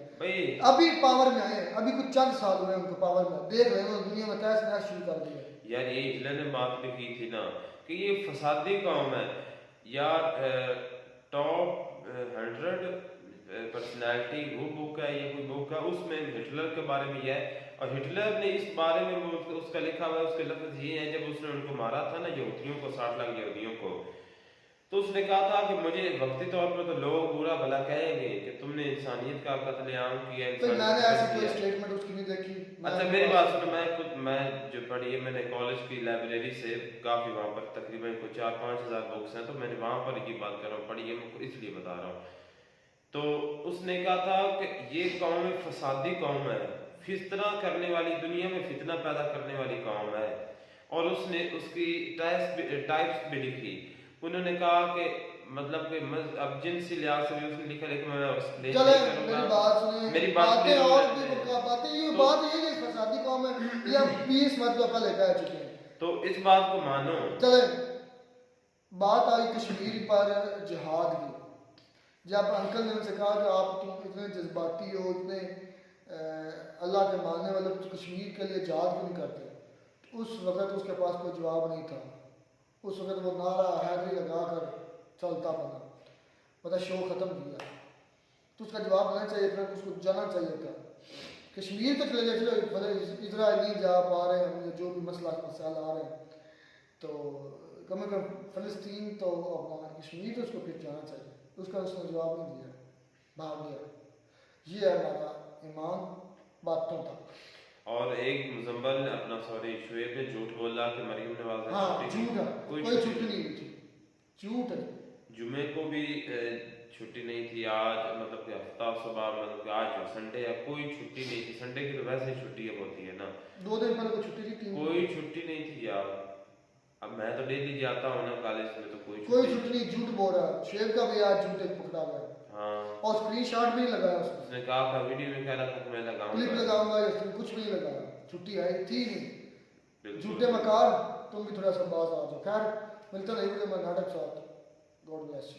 अभी पावर में आए, अभी कुछ चंद साल हुए उनको पावर में, देख रहे हैं दुनिया में तहस नहस शुरू कर दिया। यार ये हिटलर ने बात भी की थी ना कि ये फसादी कौम है यार। टॉप 100 पर्सनैलिटी वो बुक है, ये कोई बुक है, उसमें हिटलर के बारे में है। और हिटलर ने इस बारे में उसका लिखा हुआ है, उसके लफ्ज ये हैं, जब उसने उनको मारा था ना यहूदियों को, 60 लाख यहूदियों को, तो उसने कहा था कि मुझे वक्ती तौर पर तो लोग बुरा भला कहेंगे कि तुमने इंसानियत का कत्लेआम किया। तो मैंने ऐसी कोई स्टेटमेंट उसकी नहीं देखी। अच्छा मेरी बात सुनो, मैं जो पढ़ी है, मैंने कॉलेज की लाइब्रेरी से काफ़ी, वहाँ पर तकरीबन कुछ 4-5 हज़ार बुक्स हैं, तो मैंने वहाँ पर ये बात कर रहा हूँ, पढ़ी है, मैं इसलिए बता रहा हूँ। तो उसने कहा था कि ये कौम फसादी कौम है, फितना करने वाली, दुनिया में फितना पैदा करने वाली कौम है। और उसने उसकी टाइप्स भी लिखी। उन्होंने कहा कि मतलब कि अब जिनसी लिहाज से भी उसने लिखा, लेकिन मैं एक्सप्लेन नहीं करूंगा। मेरी बात सुनिए, मेरी बात बातें और भी बातें, ये बात ये है फसादी कौम है, ये हम 20 मरतबा पहले कह चुके हैं। तो इस बात को मानो। चले, बात आई कश्मीर पर जिहाद की। जब अंकल ने उनसे कहा कि आप तुम इतने जज्बाती हो, इतने अल्लाह के मानने वाले, तो कश्मीर के लिए जिहाद क्यों नहीं करते? उस वक्त उसके पास कोई जवाब नहीं था। उस वक्त वो नारा हैदरी लगा कर चलता बना, मतलब शो ख़त्म किया। तो उसका जवाब देना चाहिए था, उसको जाना चाहिए था। कश्मीर तक ले जाए, मतलब इजराइल नहीं जा पा रहे हैं, जो भी मसला मसाइल आ रहे हैं, तो कम से कम फ़लस्तीन तो अपना कश्मीर, तो उसको फिर जाना चाहिए। उसका उसने जवाब नहीं दिया, भाग गया। ये है हमारा ईमान बातों का। और एक मुजम्मल अपना शुएब ने झूठ बोला कि मरियम नवाज ने झूठ है, कोई छुट्टी नहीं हुई थी, झूठ है। जुमे को भी छुट्टी नहीं थी आज, मतलब कि हफ्ता सुबह, मतलब कि आज संडे है, कोई छुट्टी नहीं थी। संडे की तो वैसे ही छुट्टी अब होती है ना, 2 दिन पहले कोई छुट्टी थी, कोई छुट्टी नहीं थी यार। अब मैं तो डेली जाता हूँ ना कॉलेज में, तो कोई छुट्टी नहीं। झूठ बोल रहा है, शेब का भी आज झूठ पकड़ा गया। हाँ, और स्क्रीनशॉट भी नहीं लगाया उसने कहा था वीडियो में, कह रहा था कि मैं लगाऊंगा, क्लिप लगाऊंगा, या कुछ भी नहीं लगाया। छुट्टी आई थी नहीं, झूठे मकार। तुम भी थोड़ा सा बाज आ जाओ। खैर मिलता नहीं मुझे मैं नाटक साथ। God bless you.